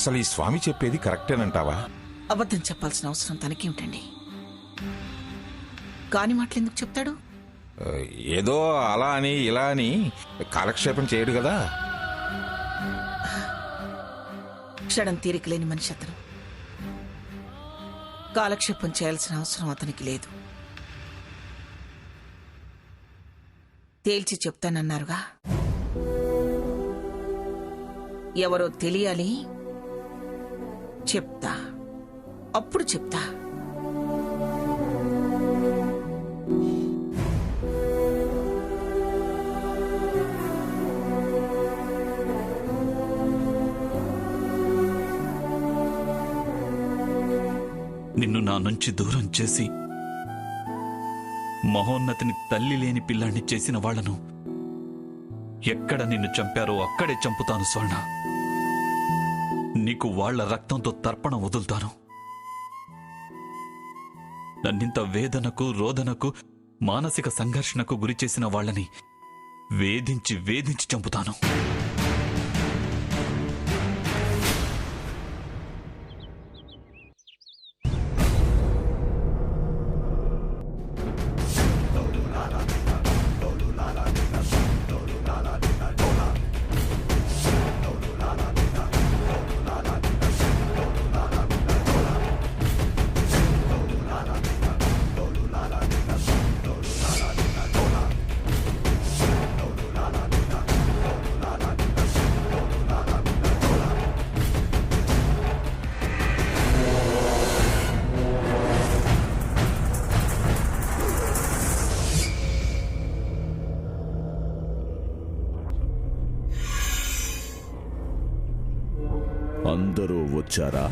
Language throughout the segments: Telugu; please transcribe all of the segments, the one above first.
అసలు ఈ స్వామి చెప్పేది కరెక్టేనంటావా? అబద్ధం చెప్పాల్సిన అవసరం తనకేమిటండి? కాని మాటలు ఎందుకు చెప్తాడు? ఏదో అలా అని ఇలా అని కాలక్షేపం చేయడు కదా. క్షణం తీరిక లేని మనిషి అతను. కాలక్షేపం చేయాల్సిన అవసరం అతనికి లేదు. తేల్చి చెప్తానన్నారుగా, ఎవరో తెలియాలి. చెప్తా, అప్పుడు చెప్తా. నిన్ను నా నుంచి దూరం చేసి మహోన్నతిని తల్లి లేని పిల్లాన్ని చేసిన వాళ్లను ఎక్కడ నిన్ను చంపారో అక్కడే చంపుతాను స్వర్ణ. నీకు వాళ్ల రక్తంతో తర్పణ వదులుతాను. నన్నింత వేదనకు, రోదనకు, మానసిక సంఘర్షణకు గురి చేసిన వాళ్లని వేధించి వేధించి చంపుతాను. అందరూ వచ్చారా?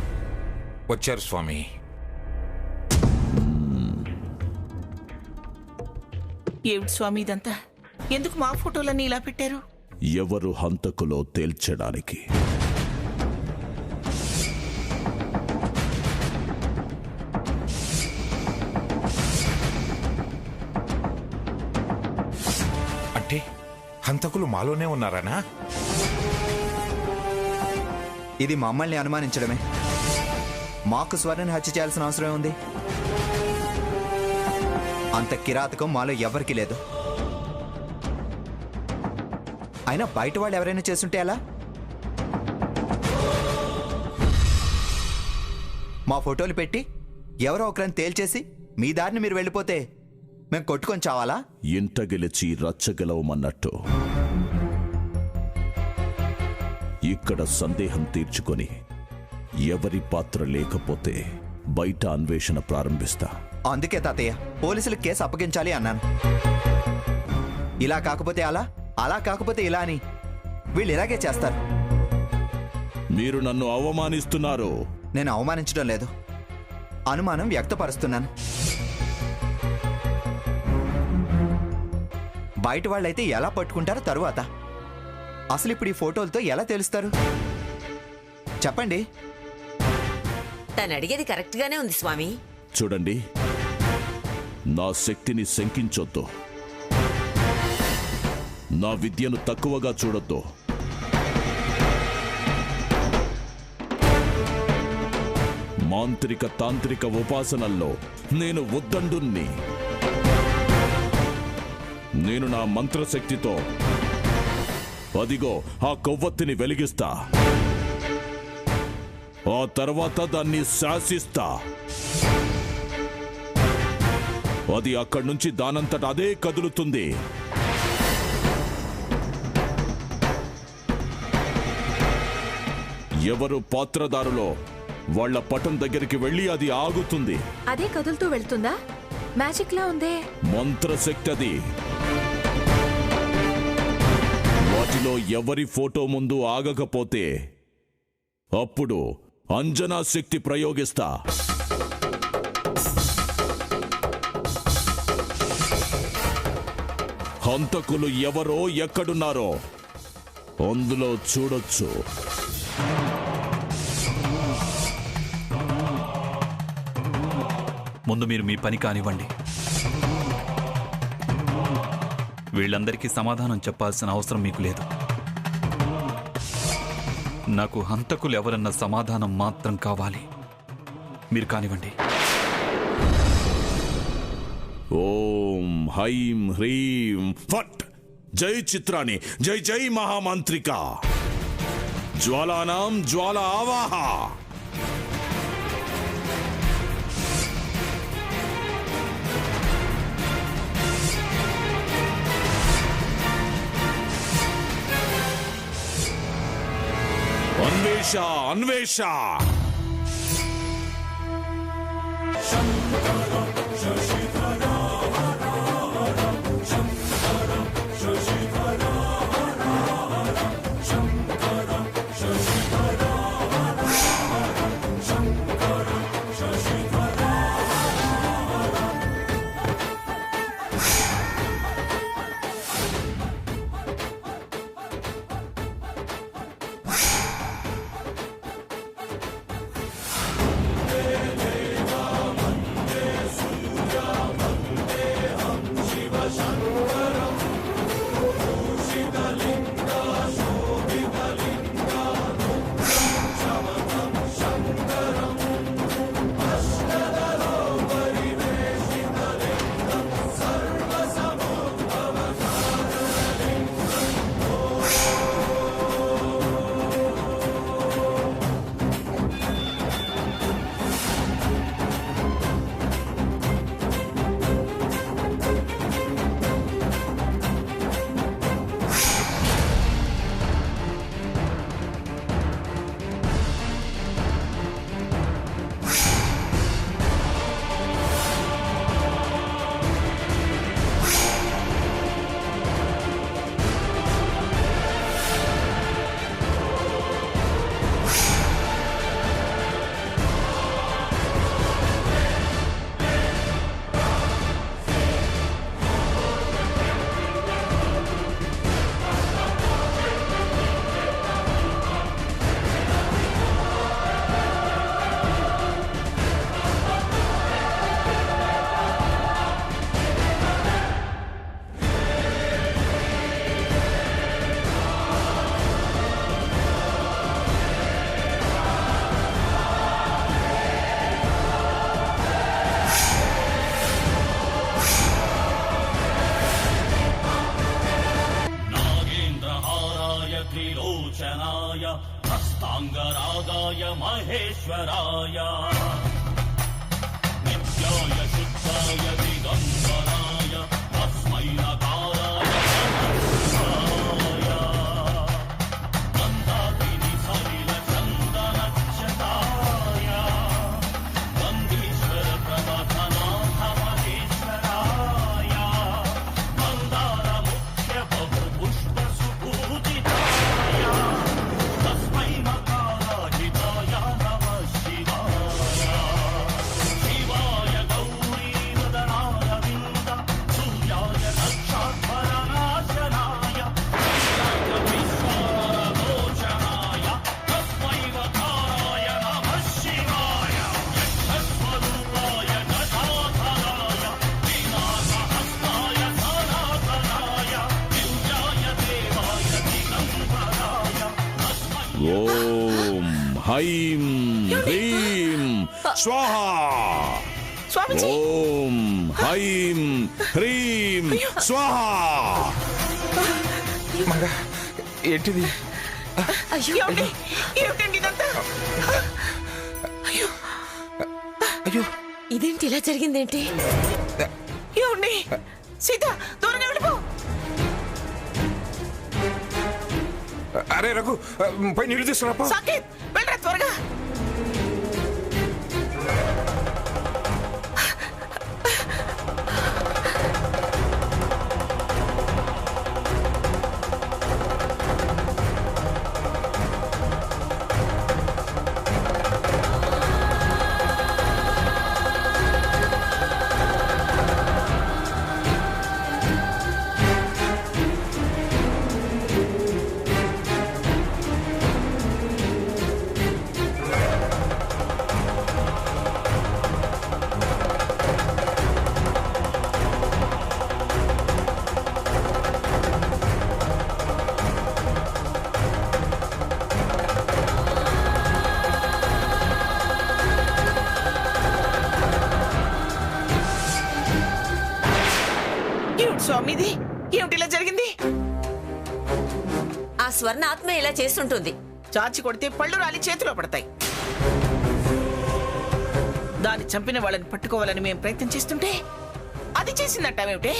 వచ్చారు స్వామి. ఏమిటి స్వామి ఇదంతా? ఎందుకు మా ఫోటోలన్నీ ఇలా పెట్టారు? ఎవరు హంతకులో తేల్చడానికి. అంటే హంతకులు మాలోనే ఉన్నారనా? ఇది మమ్మల్ని అనుమానించడమే. మాకు స్వర్ణని హత్య చేయాల్సిన అవసరం ఉంది? అంత కిరాతకం మాలో ఎవరికీ లేదు. అయినా బయట వాళ్ళు ఎవరైనా చేస్తుంటే ఎలా? మా ఫోటోలు పెట్టి ఎవరో ఒకరిని తేల్చేసి మీ దారిని మీరు వెళ్ళిపోతే మేము కొట్టుకొని చావాలా? ఇంట గెలిచి రచ్చగలవమన్నట్టు ఇక్కడ సందేహం తీర్చుకొని ఎవరి పాత్ర లేకపోతే బయట అన్వేషణ ప్రారంభిస్తా. అందుకే తాతయ్య పోలీసులకు కేసు అప్పగించాలి అన్నాను. ఇలా కాకపోతే అలా, అలా కాకపోతే ఇలా అని వీళ్ళు ఇలాగే చేస్తారు. మీరు నన్ను అవమానిస్తున్నారు. నేను అవమానించడం లేదు, అనుమానం వ్యక్తపరుస్తున్నాను. బయట వాళ్ళైతే ఎలా పట్టుకుంటారో తరువాత, అసలు ఇప్పుడు ఈ ఫోటోలతో ఎలా తెలుస్తారు చెప్పండి? తను అడిగేది కరెక్ట్ గానే ఉంది స్వామి. చూడండి, నా శక్తిని శంకించొద్దు, నా విద్యను తక్కువగా చూడొద్దు. మాంత్రిక తాంత్రిక ఉపాసనల్లో నేను ఉద్దండుణ్ణి. నేను నా మంత్రశక్తితో అదిగో ఆ కొవ్వొత్తిని వెలిగిస్తా, ఆ తర్వాత దాన్ని శాసిస్తా. అది అక్కడి నుంచి దానంతట అదే కదులుతుంది. ఎవరు పాత్రదారులో వాళ్ల పటం దగ్గరికి వెళ్లి అది ఆగుతుంది. అదే కదులుతూ వెళ్తుందా? మ్యాజిక్ లా ఉందే. మంత్రశక్తి అది. వాటిలో ఎవరి ఫోటో ముందు ఆగకపోతే అప్పుడు అంజనా శక్తి ప్రయోగిస్తా. హంతకులు ఎవరో ఎక్కడున్నారో అందులో చూడొచ్చు. ముందు మీరు మీ పని కానివ్వండి. వీళ్ళందరికీ సమాధానం చెప్పాల్సిన అవసరం మీకు లేదు. నాకు హంతకులు ఎవరన్న సమాధానం మాత్రం కావాలి. మీరు కానివ్వండి. ఓం హైం హ్రీం ఫట్. జై చిత్రాణి, జై జై మహామంత్రిక. జ్వాలానాం జ్వాల ఆవాహ. అన్వేష అన్వేష. त्रिलोचनाय हस्तांगरागाय महेश्वराय नित्याय शुद्धाय दिगंबराय तस्मै नकाराय नमः गन्धाकिनी सलिल चन्दनक्षताय गन्धीश्वर प्रमथनाथ महेश्वराय मन्दार मुख्य बहु पुष्प सुपूजिताय तस्मै नकाराजिताय नमः शिवाय शिवाय गौरी वदनारविन्द सूर्याय नक्षात्मरनाशनाय विश्वारगोचराय तस्मै नकाराय नमः शिवाय यक्षस्वरूपाय गजाधराय विनाशहस्ताय सनातनाय दिव्याय देवाय दिगंबराय तस्मै ఓం హైం హ్రీం స్వాహ. స్వామిజీ ఓం హైం హ్రీం స్వాహ. మంగా ఏంటిది? ఏమండి? ఏమిటండి ఇదంతా? అయ్యో అయ్యో ఇదేంటి ఇలా జరిగిందేంటి? ఏమండి? సీత దూరంగా వెళ్ళిపో. అరే రఘు, పై నీళ్ళు తీసుకురాపో. సాకేత్ వెళ్ళరా త్వరగా. స్వామిది ఏమిటి ఇలా జరిగింది? ఆ స్వర్ణ ఆత్మ ఇలా చేస్తుంటుంది. చాచి కొడితే పళ్ళు రాలి చేతిలో పడతాయి. దాన్ని చంపిన వాళ్ళని పట్టుకోవాలని మేము ప్రయత్నం చేస్తుంటే అది చేసిందట్టేమిటే?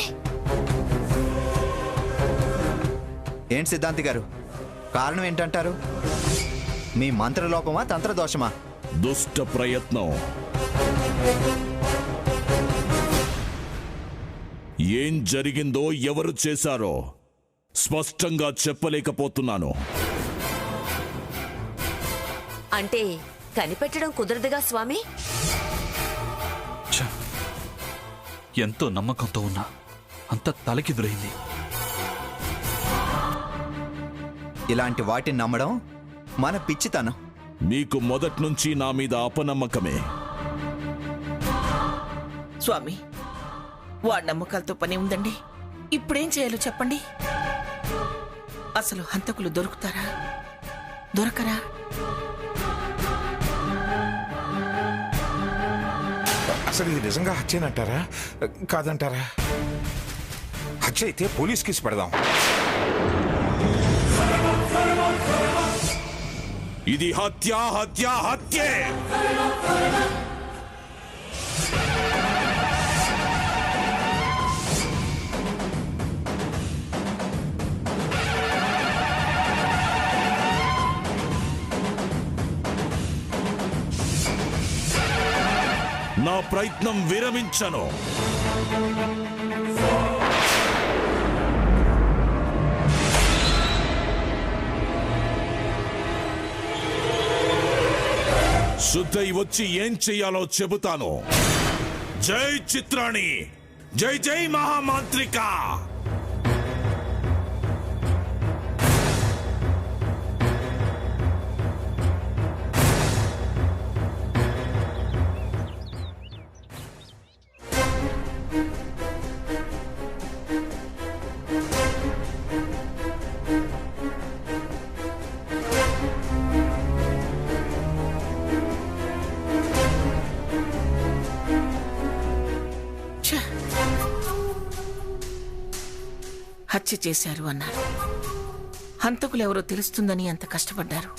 ఏంటి సిద్ధాంతి గారు, కారణం ఏంటంటారు? మీ మంత్రలోపమా, తంత్రదోషమా? దుష్ట ప్రయత్నం. ఏం జరిగిందో ఎవరు చేశారో స్పష్టంగా చెప్పలేకపోతున్నాను. అంటే కనిపెట్టడం కుదరదుగా స్వామి. ఛ! ఎంతో నమ్మకంతో ఉన్నా అంత తలకిదురైంది. ఇలాంటి వాటిని నమ్మడం మన పిచ్చితనం. మీకు మొదట్నుంచి నా మీద అపనమ్మకమే. స్వామి, వాడి నమ్మకాలతో పని ఉందండి. ఇప్పుడేం చేయాలో చెప్పండి. అసలు హంతకులు దొరుకుతారా, దొరకరా? అసలు ఇది నిజంగా హత్యేనంటారా కాదంటారా? హత్య అయితే పోలీస్ కేసు పెడదాం. ఇది హత్య, హత్య, హత్యే. నా ప్రయత్నం విరమించను. శుద్ధై వచ్చి ఏం చెయ్యాలో చెబుతాను. జై చిత్రాణి, జై జై మహామాంత్రిక. ఛ! హత్య చేశారు అన్నారు. హంతకులెవరో తెలుస్తుందని అంత కష్టపడ్డారు.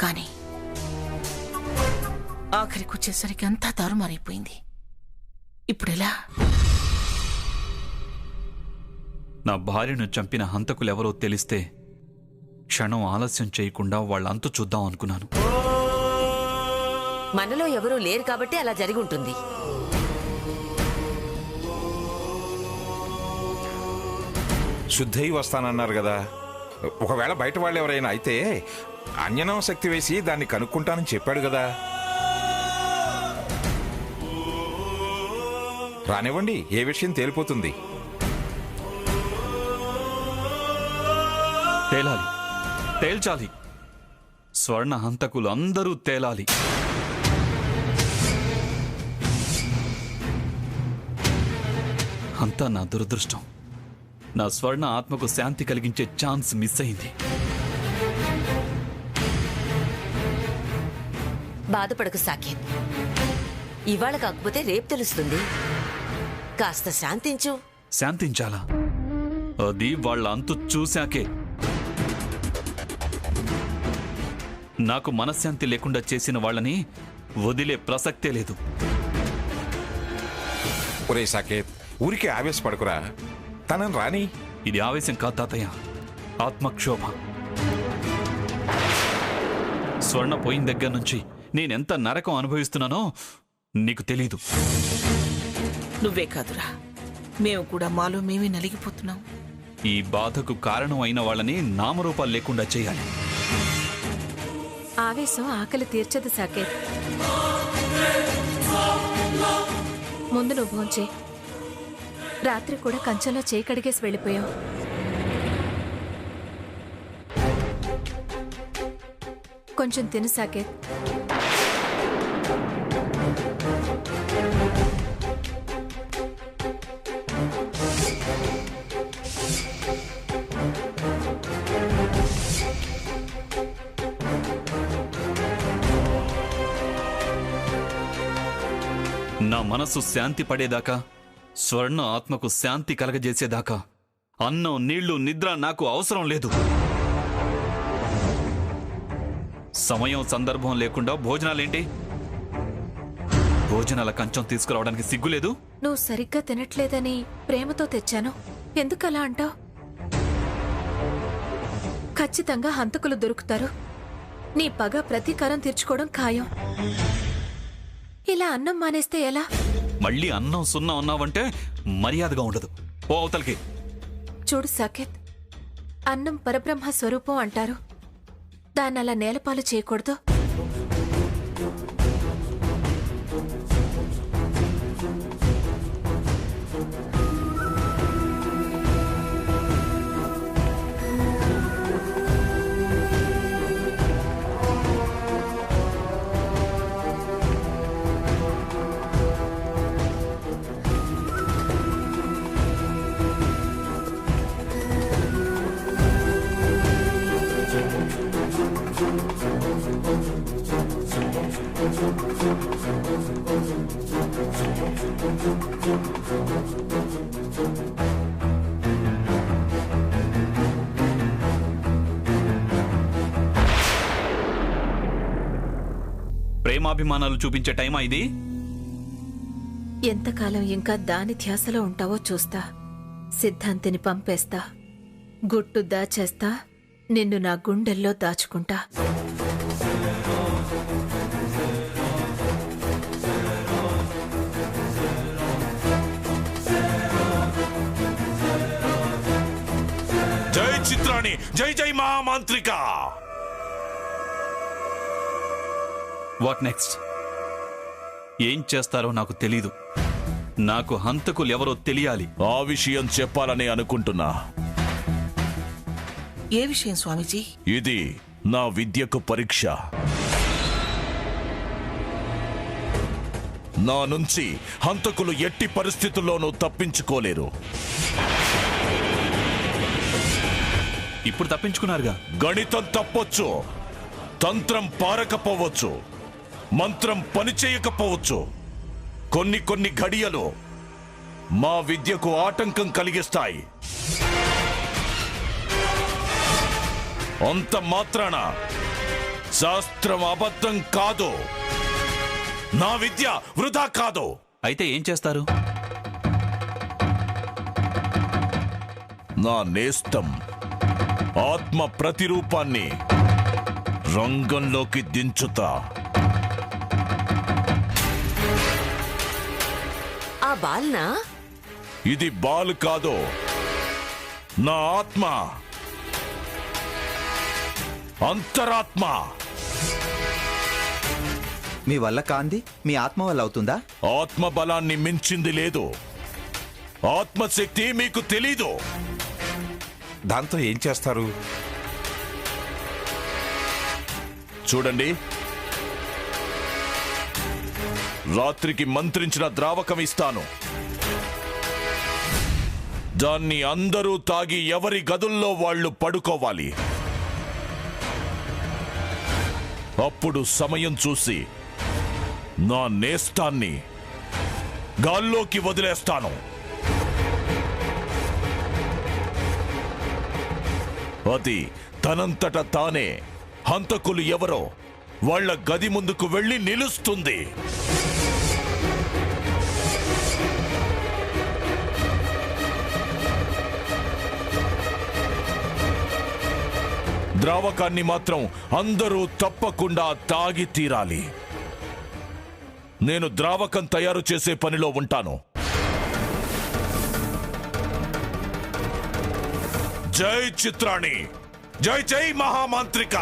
కానీ ఆఖరికి వచ్చేసరికి అంతా తారుమారైపోయింది. ఇప్పుడెలా? నా భార్యను చంపిన హంతకులెవరో తెలిస్తే క్షణం ఆలస్యం చేయకుండా వాళ్ళ అంతు చూద్దాం అనుకున్నాను. మనలో ఎవరూ లేరు కాబట్టి అలా జరిగి ఉంటుంది. శుద్ధయి వస్తానన్నారు కదా. ఒకవేళ బయట వాళ్ళు ఎవరైనా అయితే అన్యనం శక్తి వేసి దాన్ని కనుక్కుంటానని చెప్పాడు కదా. రానివ్వండి, ఏ విషయం తేలిపోతుంది. తేలాలి, తేల్చాలి. స్వర్ణ హంతకులు అందరూ తేలాలి. అంతా నా దురదృష్టం. నా స్వర్ణ ఆత్మకు శాంతి కలిగించే ఛాన్స్ మిస్ అయింది. బాధపడకు సాకేత్. ఇవాళ కాకపోతే రేపు తెలుస్తుంది. కాస్త శాంతించు. శాంతించాలా? అది వాళ్ళ అంతు చూశాకే. నాకు మనశ్శాంతి లేకుండా చేసిన వాళ్ళని వదిలే ప్రసక్తే లేదు. ఒరే సాకేత్, ఊరికే ఆవేశపడకురా. తనని రాని. ఇది ఆవేశం కాదు తాతయ్య, ఆత్మక్షోభ. స్వర్ణ పోయిన దగ్గర నుంచి నేనెంత నరకం అనుభవిస్తున్నానో నీకు తెలీదు. నువ్వే కాదురా, మేము కూడా మాలో మేమే నలిగిపోతున్నాం. ఈ బాధకు కారణం అయిన వాళ్ళని నామరూపాలు లేకుండా చేయాలి. ఆవేశం ఆకలి తీర్చదు సాకేత్. ముందు నువ్వు భోంచే. రాత్రి కూడా కంచంలో చేయి కడిగేసి వెళ్ళిపోయావు. కొంచెం తిను సాకేత్. నా మనసు శాంతి పడేదాకా స్వర్ణ ఆత్మకు శాంతి కలగజేసేదాకా అన్నం, నీళ్లు, నిద్ర నాకు అవసరం లేదు. సమయం, సందర్భం లేకుండా భోజనాలేంటి? భోజనాల కంచం తీసుకురావడానికి సిగ్గులేదు? నువ్వు సరిగ్గా తినట్లేదని ప్రేమతో తెచ్చాను. ఎందుకలా అంటావ్? ఖచ్చితంగా హంతకులు దొరుకుతారు. నీ పగ ప్రతీకారం తీర్చుకోవడం ఖాయం. ఇలా అన్నం మానేస్తే ఎలా? మళ్ళీ అన్నం సున్నా ఉన్నావంటే మర్యాదగా ఉండదు. ఓ అవతలికి. చూడు సాకేత్, అన్నం పరబ్రహ్మ స్వరూపం అంటారు. దాన్ని అలా నేలపాలు చేయకూడదు. ప్రేమాభిమానాలు చూపించే టైమా ఇది? ఎంతకాలం ఇంకా దాని ధ్యాసలో ఉంటావో చూస్తా. సిద్ధాంతిని పంపేస్తా, గుట్టు దాచేస్తా, నిన్ను నా గుండెల్లో దాచుకుంటా. జై చిత్రాణి, జై జై మహామాంత్రిక. What next? ఏం చేస్తారో నాకు తెలీదు. నాకు హంతకులు ఎవరో తెలియాలి. ఆ విషయం చెప్పాలని అనుకుంటున్నా. ఏ విషయం స్వామీజీ? ఇది నా విద్యకు పరీక్ష. నా నుంచి హంతకులు ఎట్టి పరిస్థితుల్లోనూ తప్పించుకోలేరు. ఇప్పుడు తప్పించుకున్నారుగా. గణితం తప్పొచ్చు, తంత్రం పారకపోవచ్చు, మంత్రం పనిచేయకపోవచ్చు. కొన్ని ఘడియలు మా విద్యకు ఆటంకం కలిగిస్తాయి. అంత మాత్రాన శాస్త్రం అబద్ధం కాదు, నా విద్య వృధా కాదు. అయితే ఏం చేస్తారు? నా నేస్తం ఆత్మ ప్రతిరూపాన్ని రంగంలోకి దించుతా. ఆ బాల్నా? ఇది బాల్ కాదు, నా ఆత్మ, అంతరాత్మ. మీ వల్ల కాంది మీ ఆత్మ వల్ల అవుతుందా? ఆత్మ బలాన్ని మించింది లేదు. ఆత్మశక్తి మీకు తెలీదు. దాంతో ఏం చేస్తారు? చూడండి, రాత్రికి మంత్రించిన ద్రావకం ఇస్తాను. దాన్ని అందరూ తాగి ఎవరి గదుల్లో వాళ్ళు పడుకోవాలి. అప్పుడు సమయం చూసి నా నేస్తాన్ని గాల్లోకి వదిలేస్తాను. అది తనంతట తానే హంతకులు ఎవరో వాళ్ళ గది ముందుకు వెళ్లి నిలుస్తుంది. ద్రావకాన్ని మాత్రం అందరూ తప్పకుండా తాగి తీరాలి. నేను ద్రావకం తయారు చేసే పనిలో ఉంటాను. జై చిత్రాణి, జై జై మహామాంత్రిక.